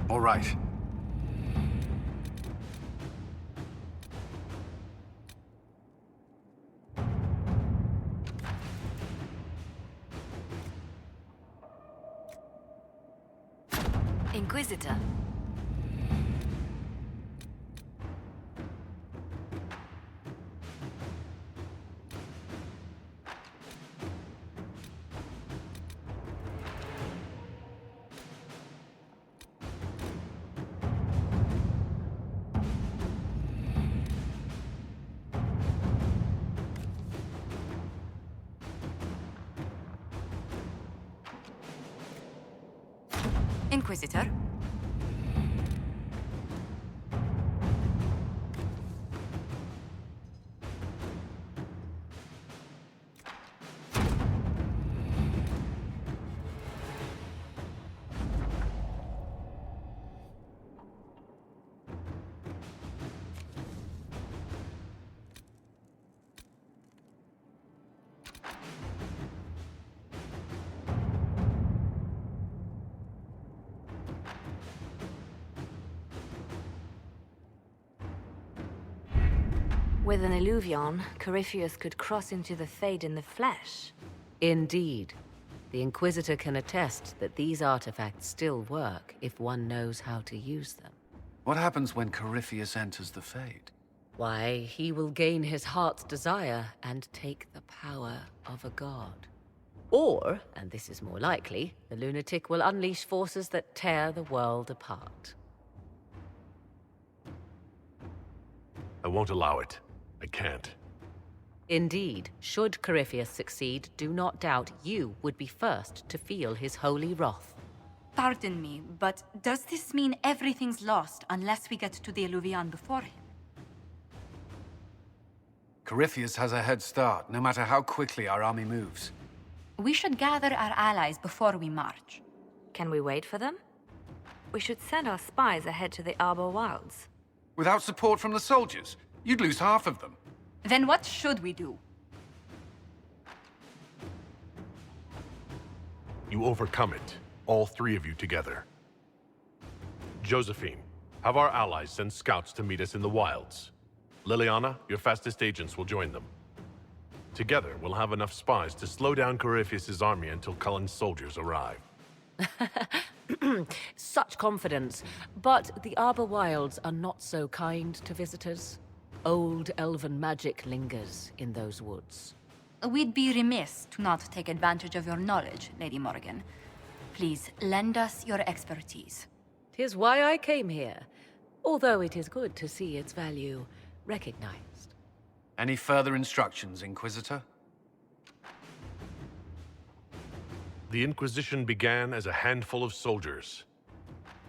All right. Inquisitor. Inquisitor. With an illuvion, Corypheus could cross into the Fade in the flesh. Indeed. The Inquisitor can attest that these artifacts still work if one knows how to use them. What happens when Corypheus enters the Fade? Why, he will gain his heart's desire and take the power of a god. Or, and this is more likely, the lunatic will unleash forces that tear the world apart. I won't allow it. I can't. Indeed, should Corypheus succeed, do not doubt you would be first to feel his holy wrath. Pardon me, but does this mean everything's lost unless we get to the illuvion before him? Corypheus has a head start, no matter how quickly our army moves. We should gather our allies before we march. Can we wait for them? We should send our spies ahead to the Arbor Wilds. Without support from the soldiers, you'd lose half of them. Then what should we do? You overcome it, all three of you together. Josephine, have our allies send scouts to meet us in the wilds. Liliana, your fastest agents will join them. Together, we'll have enough spies to slow down Corypheus' army until Cullen's soldiers arrive. Such confidence. But the Arbor Wilds are not so kind to visitors. Old elven magic lingers in those woods. We'd be remiss to not take advantage of your knowledge, Lady Morgan. Please, lend us your expertise. 'Tis why I came here, although it is good to see its value recognized. Any further instructions, Inquisitor? The Inquisition began as a handful of soldiers.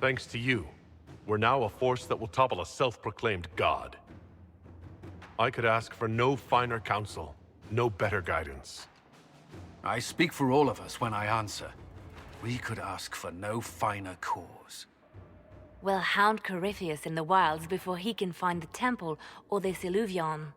Thanks to you, we're now a force that will topple a self-proclaimed god. I could ask for no finer counsel, no better guidance. I speak for all of us when I answer. We could ask for no finer cause. We'll hound Corypheus in the wilds before he can find the temple or this illuvion.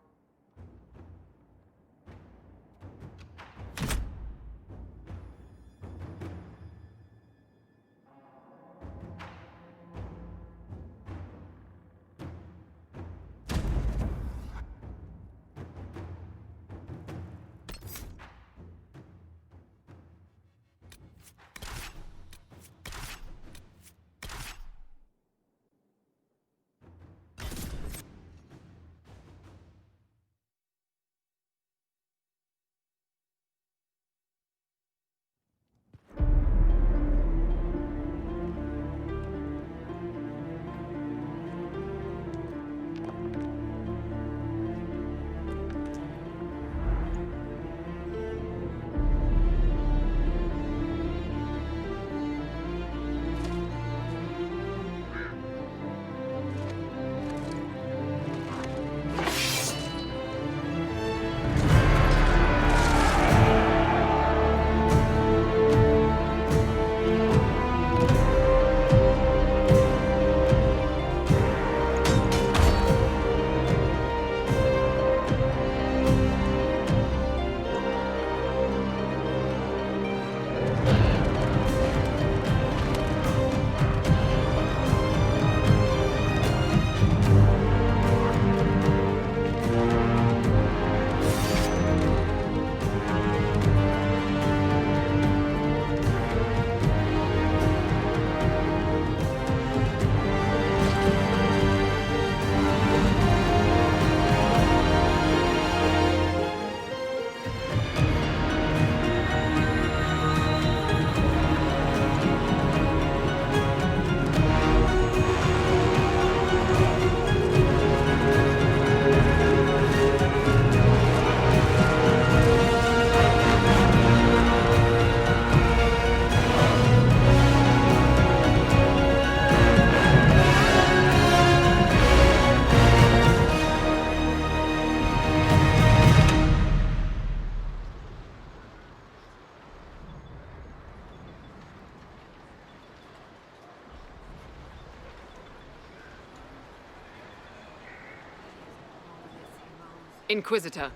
Inquisitor.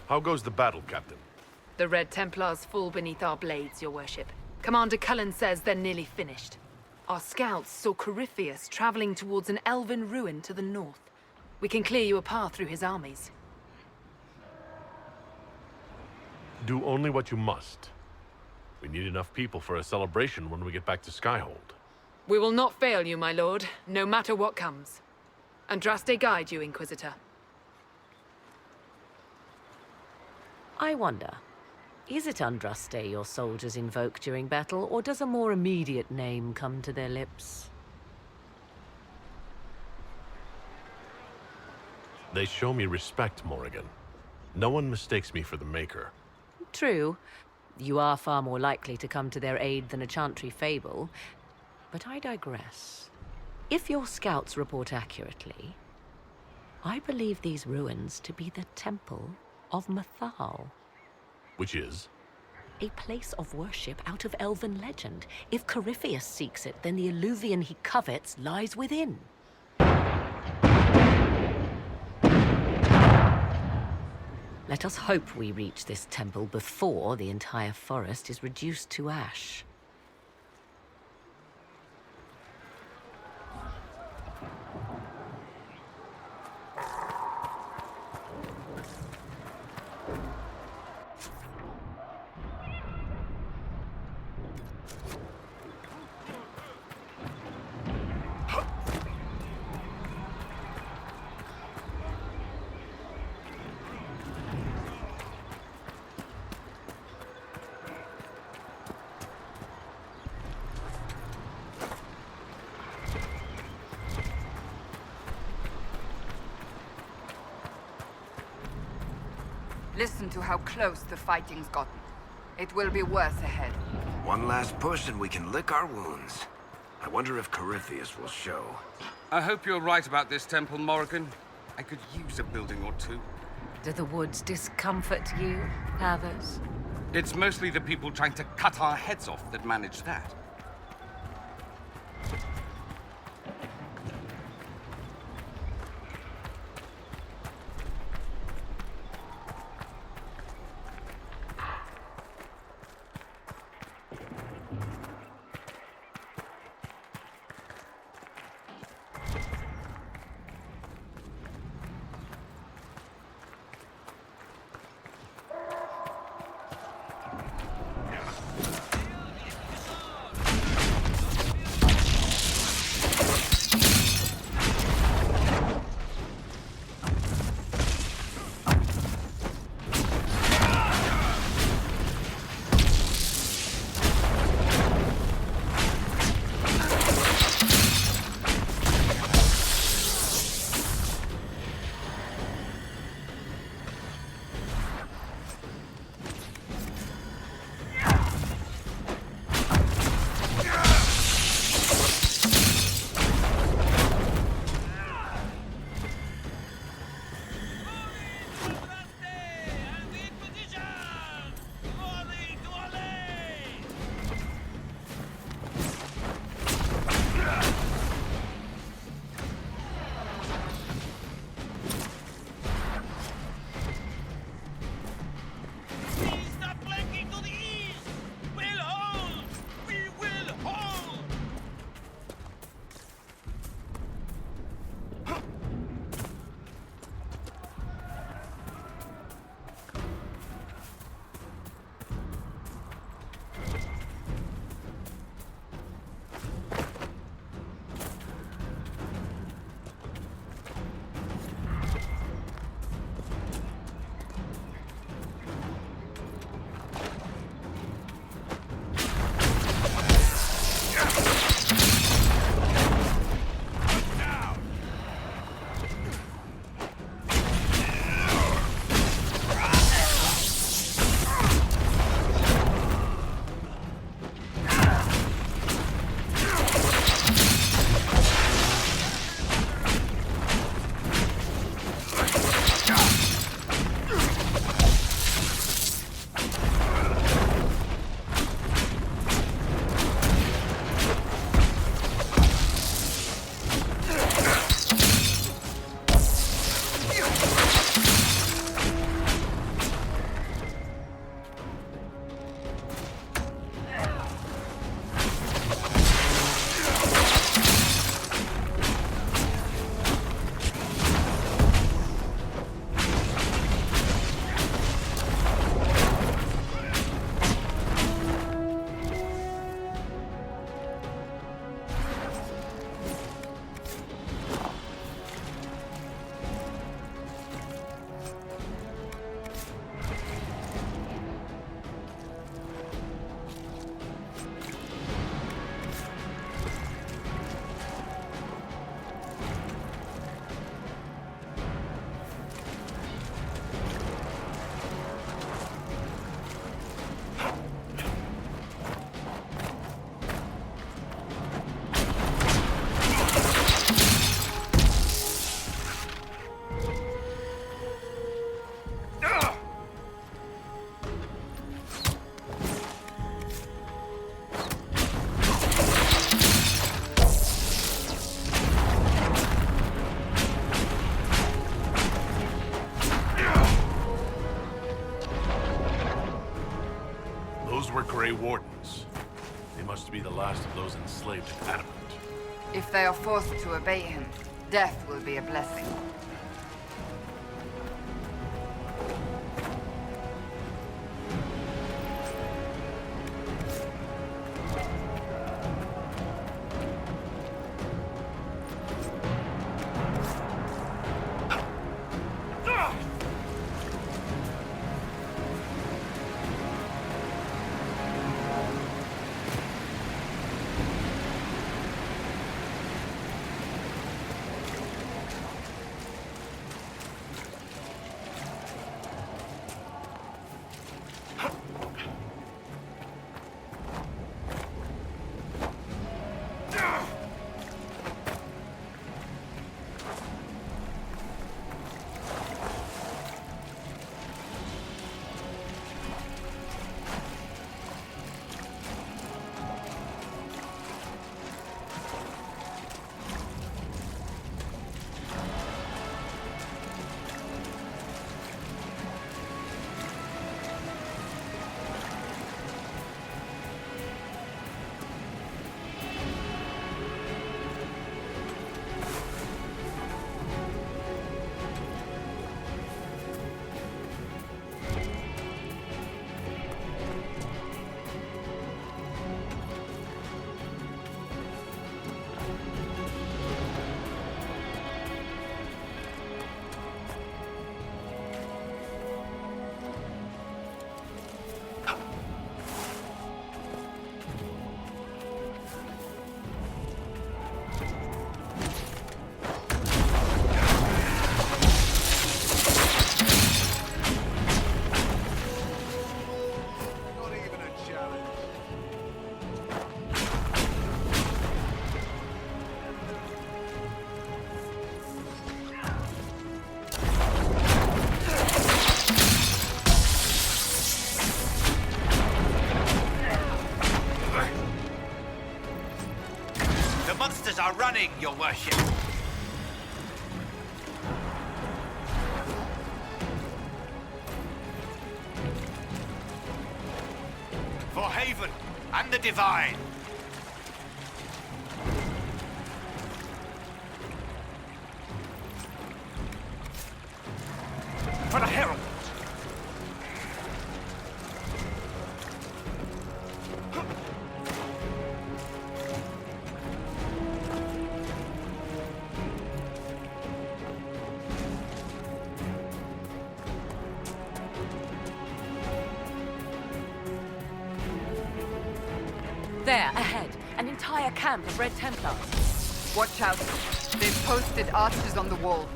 How goes the battle, Captain? The Red Templars fall beneath our blades, your worship. Commander Cullen says they're nearly finished. Our scouts saw Corypheus traveling towards an elven ruin to the north. We can clear you a path through his armies. Do only what you must. We need enough people for a celebration when we get back to Skyhold. We will not fail you, my lord, no matter what comes. Andraste guide you, Inquisitor. I wonder, is it Andraste your soldiers invoke during battle, or does a more immediate name come to their lips? They show me respect, Morrigan. No one mistakes me for the Maker. True. You are far more likely to come to their aid than a chantry fable. But I digress. If your scouts report accurately, I believe these ruins to be the Temple of Mathal. Which is? A place of worship out of elven legend. If Corypheus seeks it, then the alluvion he covets lies within. Let us hope we reach this temple before the entire forest is reduced to ash. Listen to how close the fighting's gotten. It will be worse ahead. One last push and we can lick our wounds. I wonder if Corypheus will show. I hope you're right about this temple, Morrigan. I could use a building or two. Do the woods discomfort you, Havers? It's mostly the people trying to cut our heads off that manage that. Those were Grey Wardens. They must be the last of those enslaved in Adamant. If they are forced to obey him, death will be a blessing. Are running, your worship. For Haven and the Divine. For the Herald. There, ahead. An entire camp of Red Templars. Watch out. They've posted archers on the wall.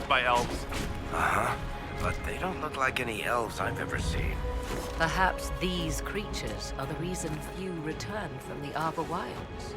By elves. Uh-huh. But they don't look like any elves I've ever seen. Perhaps these creatures are the reason few return from the Arbor Wilds.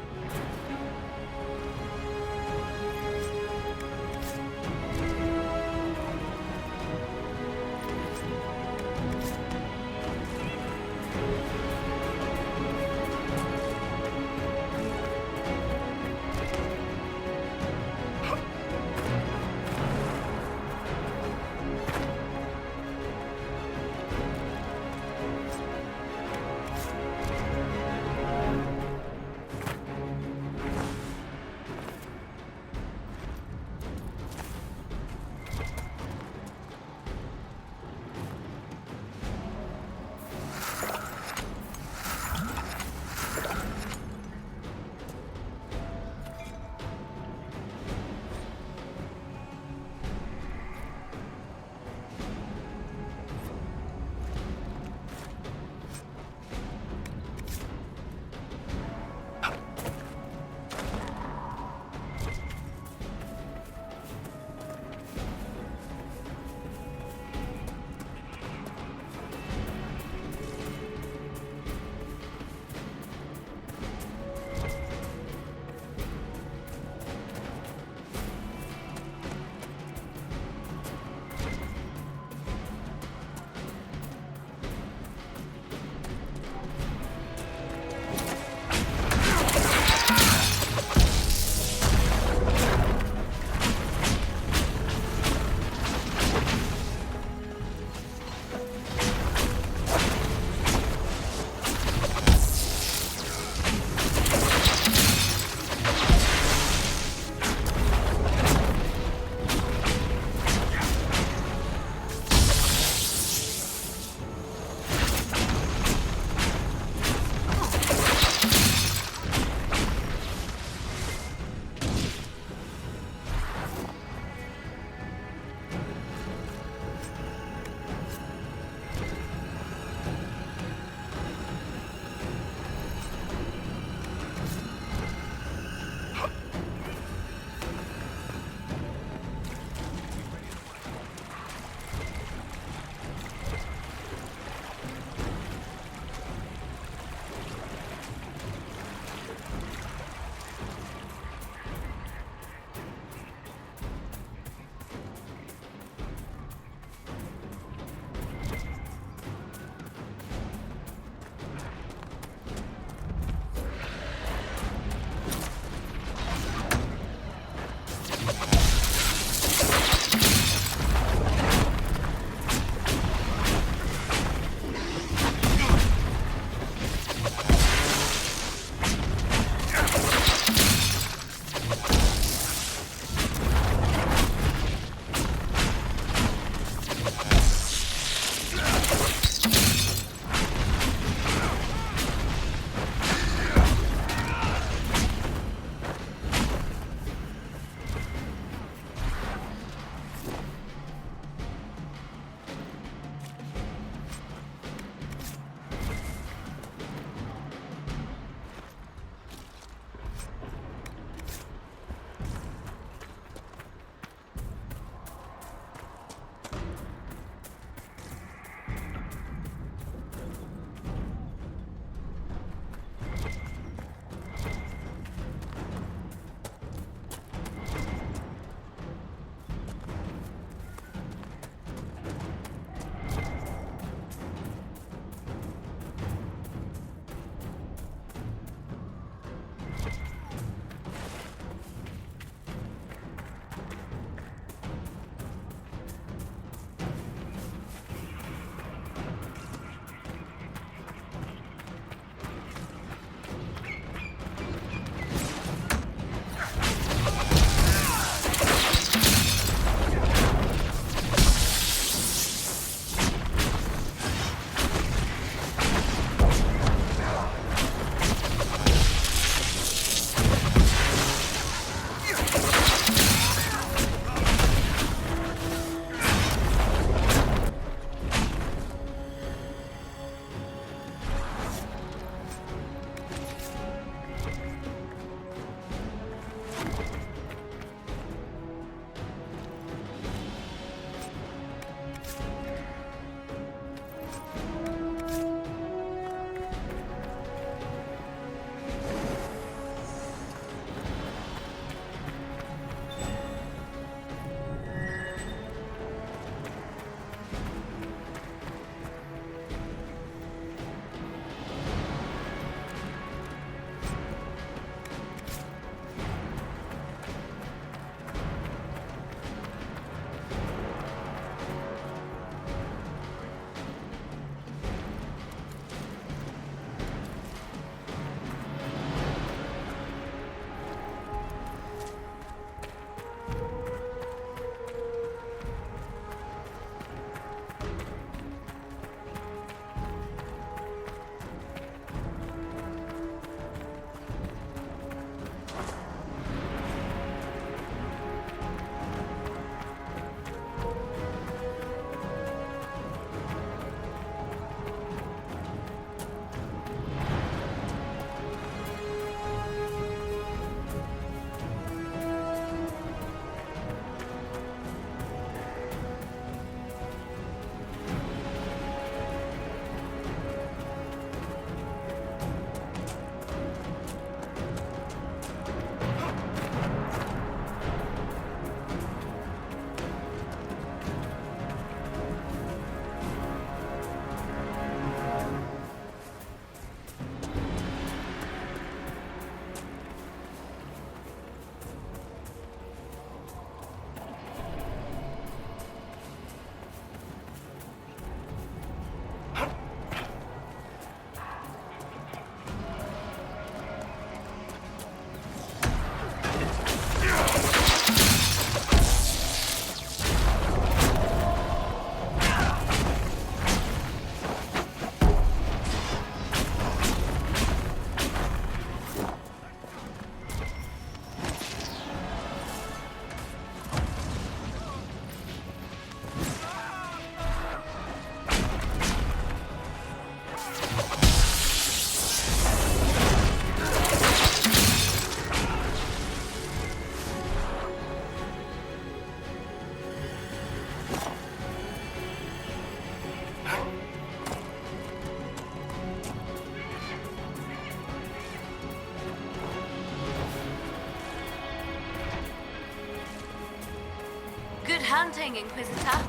Good hunting, Inquisitor.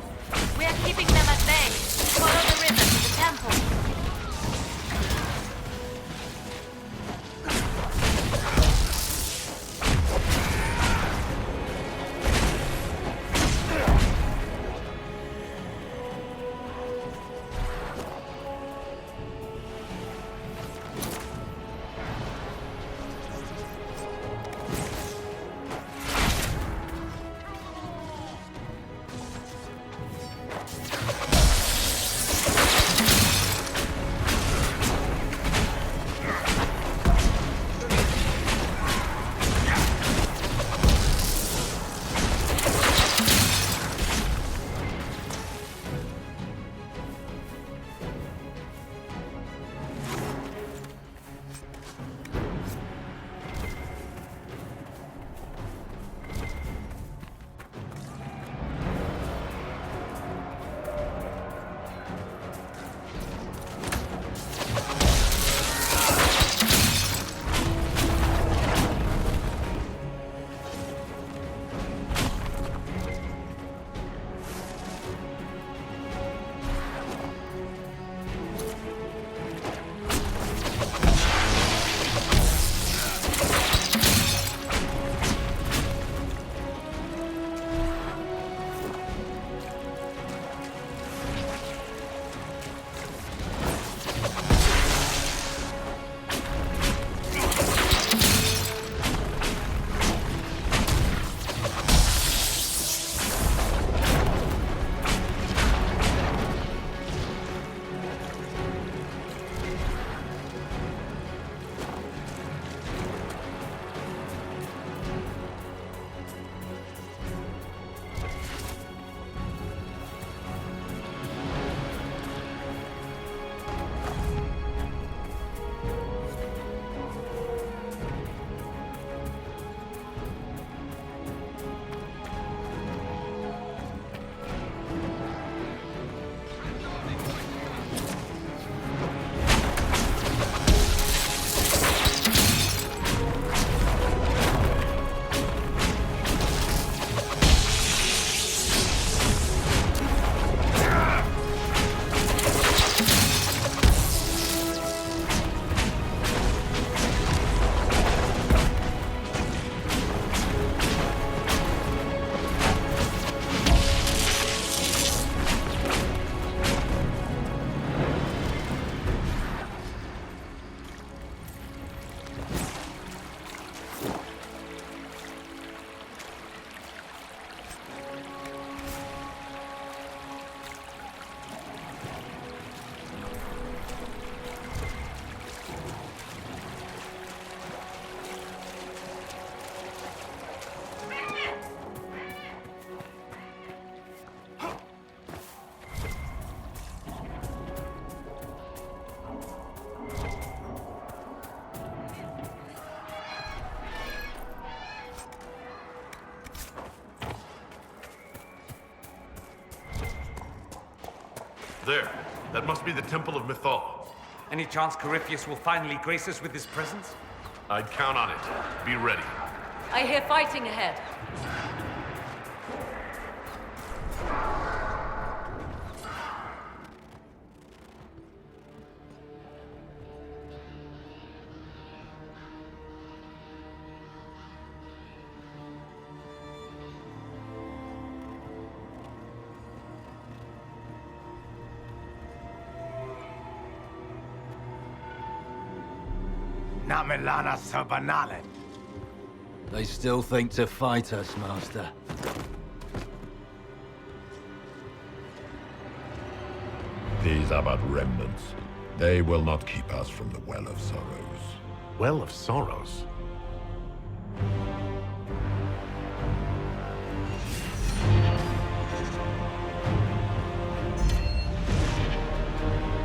We are keeping them at bay. Follow the river to the temple. There. That must be the Temple of Mythal. Any chance Corypheus will finally grace us with his presence? I'd count on it. Be ready. I hear fighting ahead. Namelana Sabanale. They still think to fight us, Master. These are but remnants. They will not keep us from the Well of Sorrows. Well of Sorrows?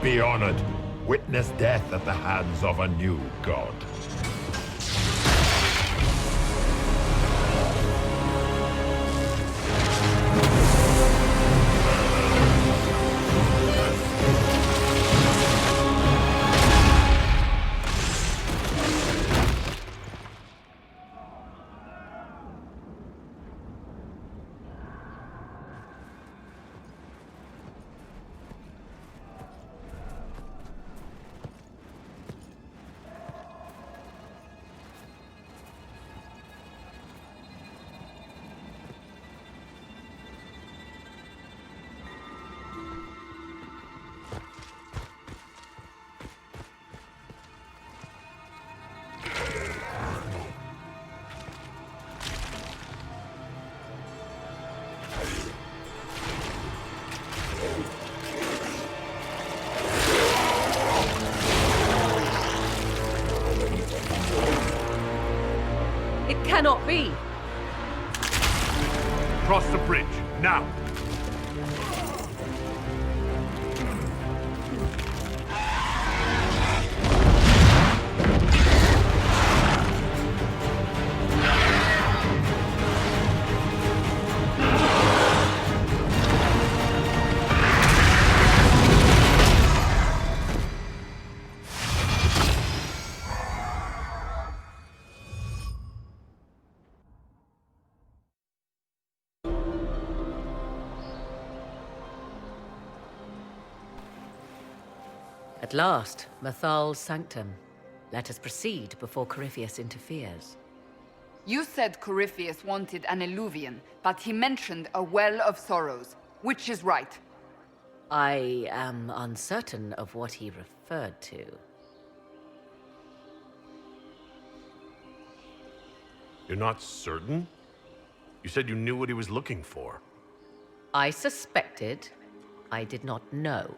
Be honored. Witness death at the hands of a new god. cannot be! Cross the bridge, now! At last, Mathal's sanctum. Let us proceed before Corypheus interferes. You said Corypheus wanted an eluvian, but he mentioned a well of sorrows. Which is right? I am uncertain of what he referred to. You're not certain? You said you knew what he was looking for. I suspected. I did not know.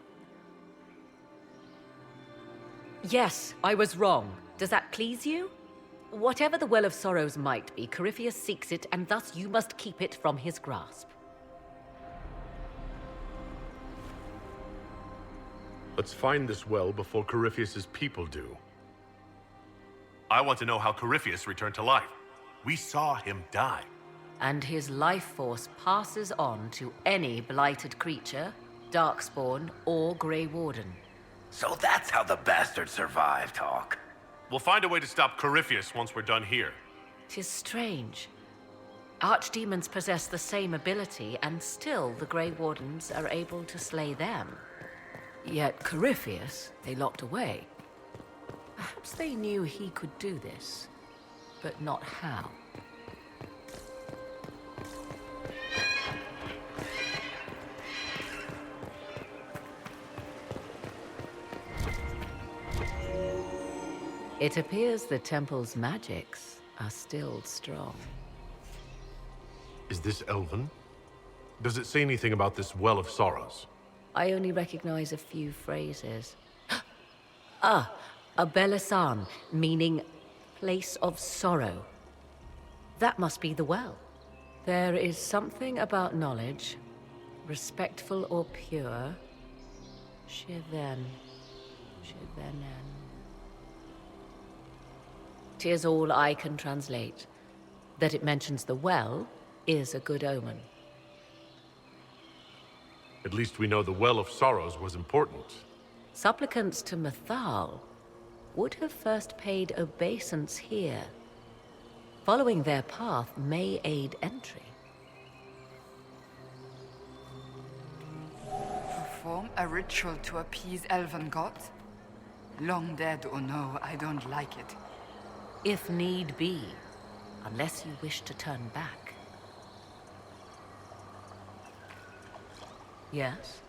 Yes, I was wrong. Does that please you? Whatever the Well of Sorrows might be, Corypheus seeks it, and thus you must keep it from his grasp. Let's find this well before Corypheus's people do. I want to know how Corypheus returned to life. We saw him die. And his life force passes on to any blighted creature, Darkspawn, or Grey Warden. So that's how the bastard survived, Hawke. We'll find a way to stop Corypheus once we're done here. 'Tis strange. Archdemons possess the same ability, and still the Grey Wardens are able to slay them. Yet Corypheus, they locked away. Perhaps they knew he could do this, but not how. It appears the temple's magics are still strong. Is this Elven? Does it say anything about this Well of Sorrows? I only recognize a few phrases. A Belisan, meaning place of sorrow. That must be the well. There is something about knowledge, respectful or pure. Shiven. Shivenen. 'Tis all I can translate. That it mentions the well is a good omen. At least we know the Well of Sorrows was important. Supplicants to Mathal would have first paid obeisance here. Following their path may aid entry. Perform a ritual to appease elven gods? Long dead or no, I don't like it. If need be, unless you wish to turn back. Yes?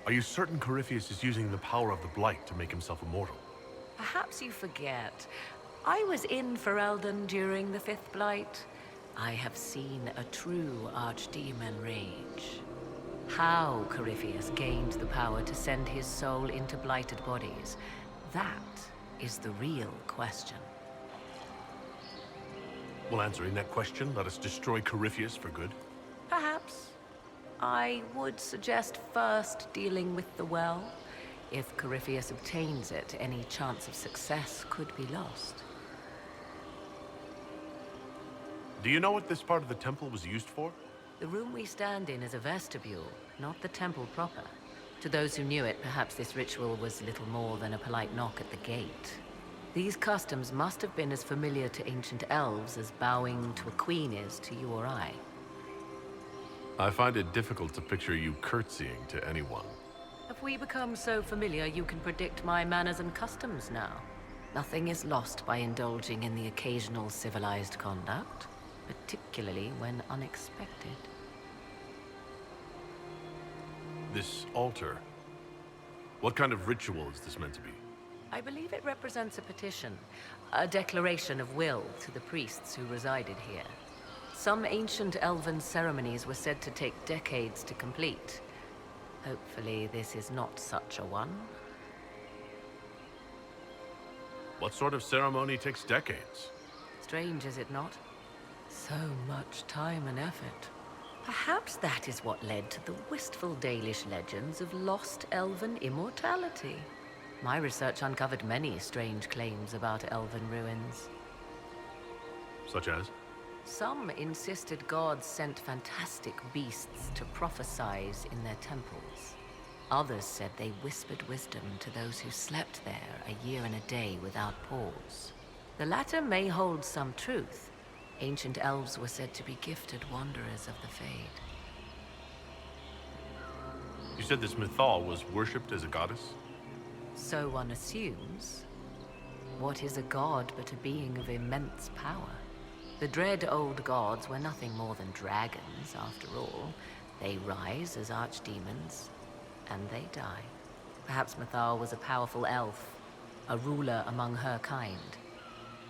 Are you certain Corypheus is using the power of the Blight to make himself immortal? Perhaps you forget. I was in Ferelden during the Fifth Blight. I have seen a true archdemon rage. How Corypheus gained the power to send his soul into blighted bodies, that is the real question. Well, answering that question, let us destroy Corypheus for good. Perhaps. I would suggest first dealing with the well. If Corypheus obtains it, any chance of success could be lost. Do you know what this part of the temple was used for? The room we stand in is a vestibule, not the temple proper. To those who knew it, perhaps this ritual was little more than a polite knock at the gate. These customs must have been as familiar to ancient elves as bowing to a queen is to you or I. I find it difficult to picture you curtsying to anyone. Have we become so familiar you can predict my manners and customs now? Nothing is lost by indulging in the occasional civilized conduct, particularly when unexpected. This altar, what kind of ritual is this meant to be? I believe it represents a petition, a declaration of will to the priests who resided here. Some ancient elven ceremonies were said to take decades to complete. Hopefully this is not such a one. What sort of ceremony takes decades? strange, is it not? So much time and effort. Perhaps that is what led to the wistful Dalish legends of lost elven immortality. My research uncovered many strange claims about elven ruins. Such as? Some insisted gods sent fantastic beasts to prophesize in their temples. Others said they whispered wisdom to those who slept there a year and a day without pause. The latter may hold some truth. Ancient elves were said to be gifted wanderers of the Fade. You said this Mythal was worshipped as a goddess? So one assumes. What is a god but a being of immense power? The dread old gods were nothing more than dragons, after all. They rise as archdemons, and they die. Perhaps Mythal was a powerful elf, a ruler among her kind.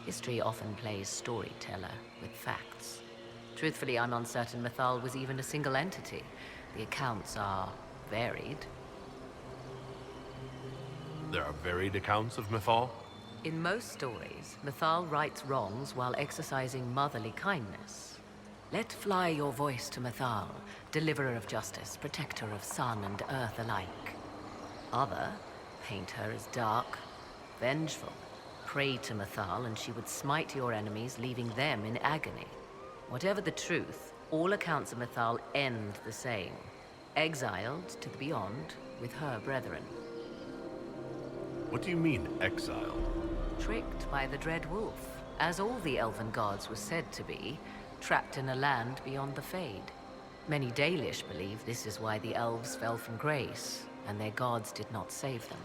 History often plays storyteller with facts. Truthfully, I'm uncertain Mythal was even a single entity. The accounts are varied. There are varied accounts of Mythal? In most stories, Mythal rights wrongs while exercising motherly kindness. Let fly your voice to Mythal, deliverer of justice, protector of sun and earth alike. Other paint her as dark, vengeful. Pray to Mythal and she would smite your enemies, leaving them in agony. Whatever the truth, all accounts of Mythal end the same. Exiled to the beyond with her brethren. What do you mean, exiled? Tricked by the Dread Wolf, as all the elven gods were said to be, trapped in a land beyond the Fade. Many Dalish believe this is why the elves fell from grace, and their gods did not save them.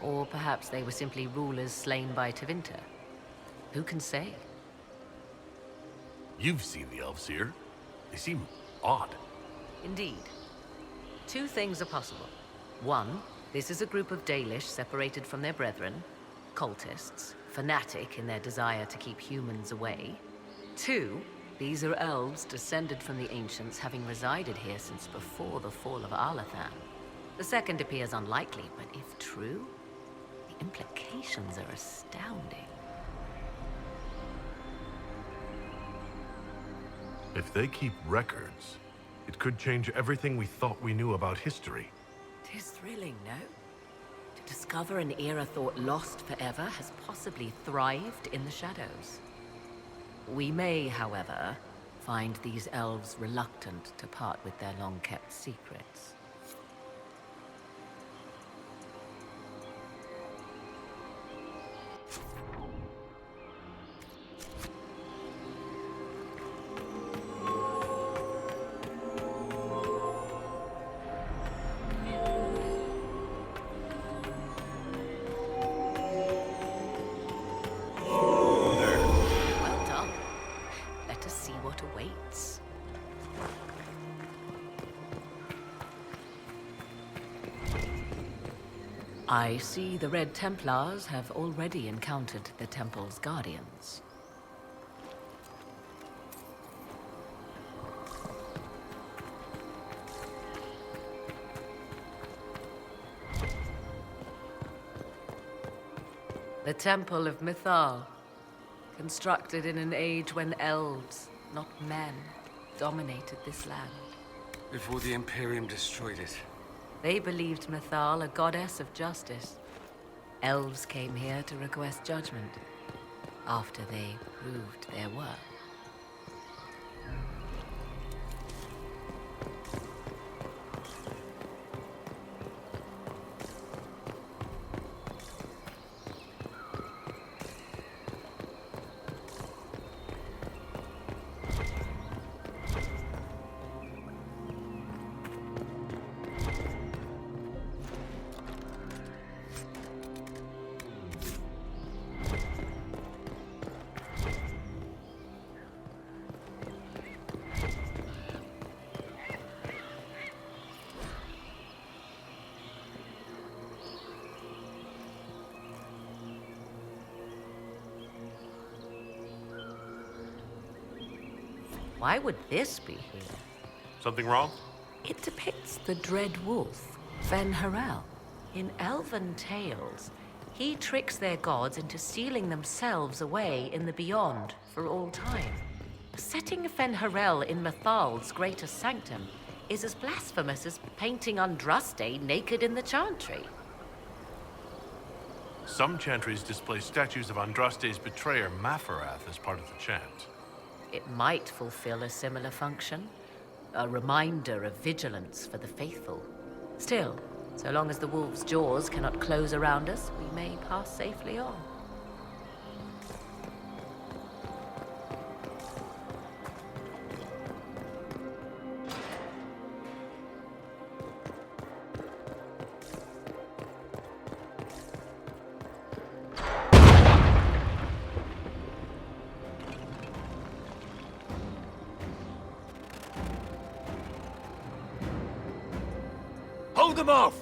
Or perhaps they were simply rulers slain by Tevinter. Who can say? You've seen the elves here. They seem odd. Indeed. Two things are possible. One, this is a group of Dalish separated from their brethren, cultists, fanatic in their desire to keep humans away. Two, these are elves descended from the ancients, having resided here since before the fall of Arlathan. The second appears unlikely, but if true, the implications are astounding. If they keep records, it could change everything we thought we knew about history. 'Tis thrilling, no? To discover an era thought lost forever has possibly thrived in the shadows. We may, however, find these elves reluctant to part with their long-kept secrets. I see the Red Templars have already encountered the Temple's guardians. The Temple of Mythal, constructed in an age when elves, not men, dominated this land. Before the Imperium destroyed it. They believed Mythal a goddess of justice. Elves came here to request judgment, after they proved their worth. Why would this be here? Something wrong? It depicts the Dread Wolf, Ven Harel. In elven tales, He tricks their gods into sealing themselves away in the beyond for all time. Setting Fen'Harel in Methal's greater sanctum is as blasphemous as painting Andraste naked in the chantry. Some chantries display statues of Andraste's betrayer Mafarath as part of the chant. It might fulfill a similar function, a reminder of vigilance for the faithful. Still, so long as the wolf's jaws cannot close around us, we may pass safely on. Hold them off!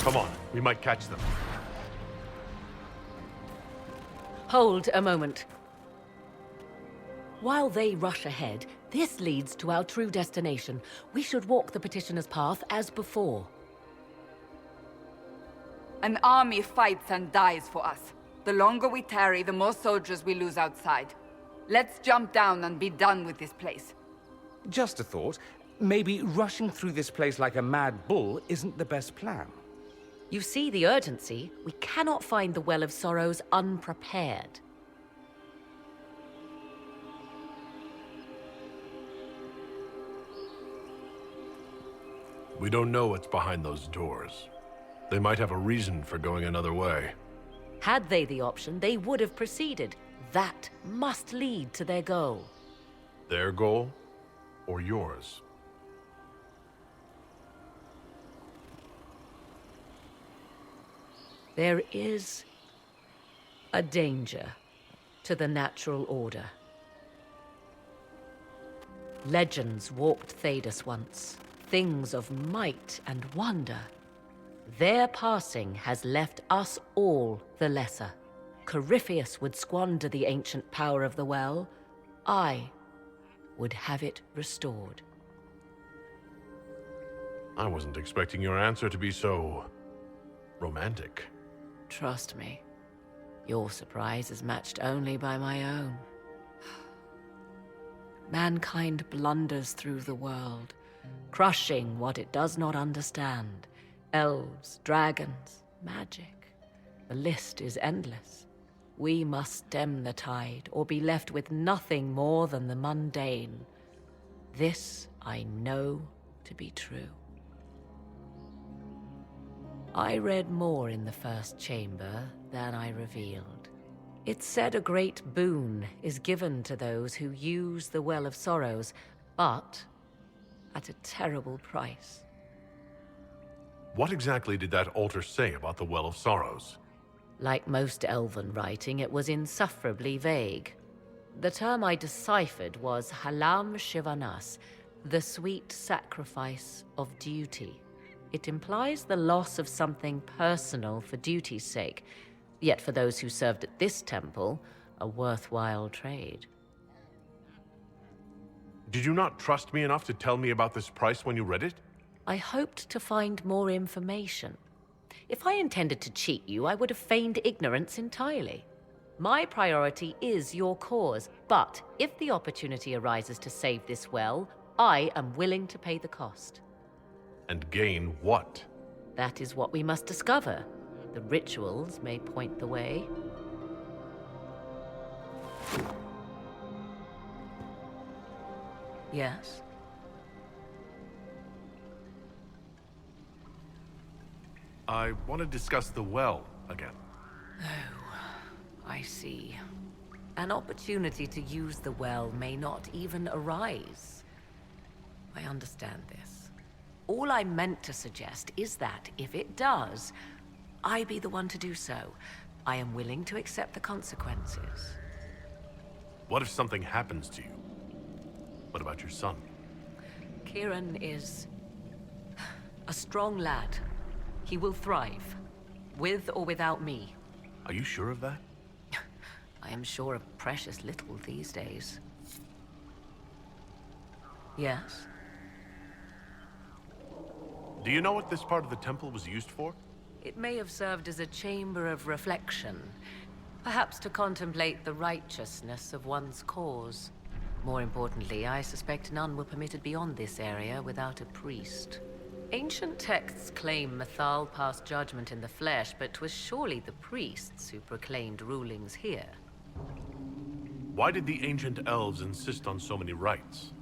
Come on, we might catch them. Hold a moment. While they rush ahead, this leads to our true destination. We should walk the petitioner's path as before. An army fights and dies for us. The longer we tarry, the more soldiers we lose outside. Let's jump down and be done with this place. Just a thought. Maybe rushing through this place like a mad bull isn't the best plan. You see the urgency? We cannot find the Well of Sorrows unprepared. We don't know what's behind those doors. They might have a reason for going another way. Had they the option, they would have proceeded. That must lead to their goal. Their goal? Or yours? There is a danger to the natural order. Legends walked Thedas once, things of might and wonder. Their passing has left us all the lesser. Corypheus would squander the ancient power of the well. I would have it restored. I wasn't expecting your answer to be so romantic. Trust me, your surprise is matched only by my own. Mankind blunders through the world, crushing what it does not understand. Elves, dragons, magic. The list is endless. We must stem the tide, or be left with nothing more than the mundane. This I know to be true. I read more in the first chamber than I revealed. It said a great boon is given to those who use the Well of Sorrows, but at a terrible price. What exactly did that altar say about the Well of Sorrows? Like most elven writing, it was insufferably vague. The term I deciphered was Halam Shivanas, the sweet sacrifice of duty. It implies the loss of something personal for duty's sake, yet for those who served at this temple, a worthwhile trade. Did you not trust me enough to tell me about this price when you read it? I hoped to find more information. If I intended to cheat you, I would have feigned ignorance entirely. My priority is your cause, but if the opportunity arises to save this well, I am willing to pay the cost. And gain what? That is what we must discover. The rituals may point the way. Yes? I want to discuss the well again. Oh, I see. An opportunity to use the well may not even arise. I understand this. All I meant to suggest is that, if it does, I be the one to do so. I am willing to accept the consequences. What if something happens to you? What about your son? Kieran is a strong lad. He will thrive, with or without me. Are you sure of that? I am sure of precious little these days. Yes? Do you know what this part of the temple was used for? It may have served as a chamber of reflection, perhaps to contemplate the righteousness of one's cause. More importantly, I suspect none were permitted beyond this area without a priest. Ancient texts claim Mythal passed judgment in the flesh, but 'twas surely the priests who proclaimed rulings here. Why did the ancient elves insist on so many rites?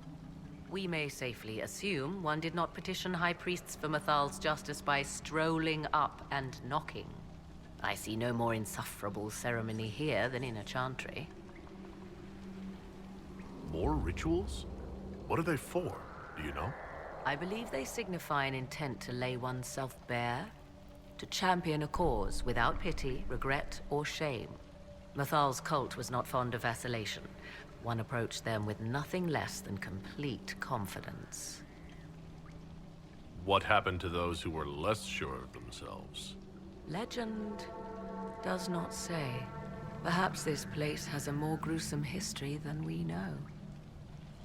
We may safely assume one did not petition high priests for Mythal's justice by strolling up and knocking. I see no more insufferable ceremony here than in a chantry. More rituals? What are they for? Do you know? I believe they signify an intent to lay oneself bare, to champion a cause without pity, regret, or shame. Mythal's cult was not fond of vacillation. One approached them with nothing less than complete confidence. What happened to those who were less sure of themselves? Legend does not say. Perhaps this place has a more gruesome history than we know.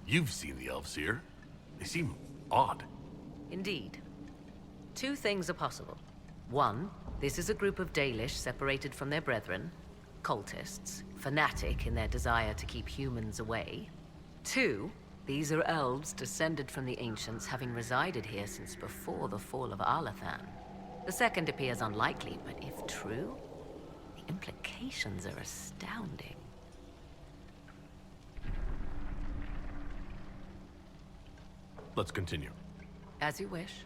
You've seen the elves here. They seem odd. Indeed. Two things are possible. One, this is a group of Dalish separated from their brethren, cultists, fanatic in their desire to keep humans away. Two, these are elves descended from the ancients, having resided here since before the fall of Alathan. The second appears unlikely, but if true, the implications are astounding. Let's continue. As you wish.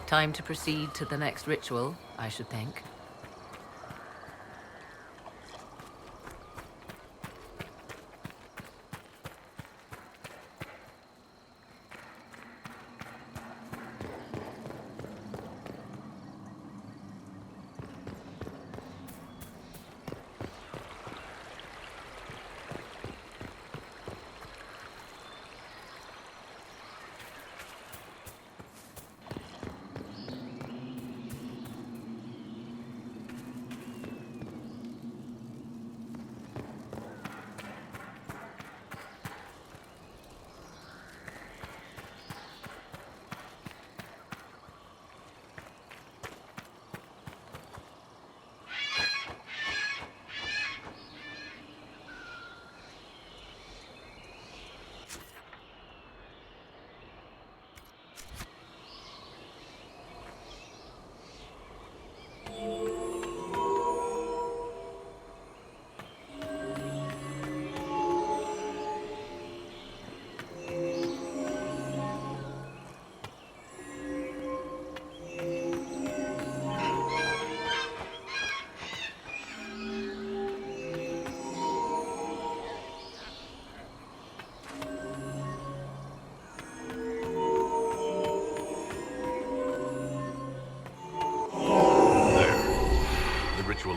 Time to proceed to the next ritual, I should think.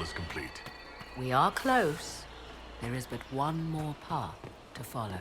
Is complete. We are close. There is but one more path to follow.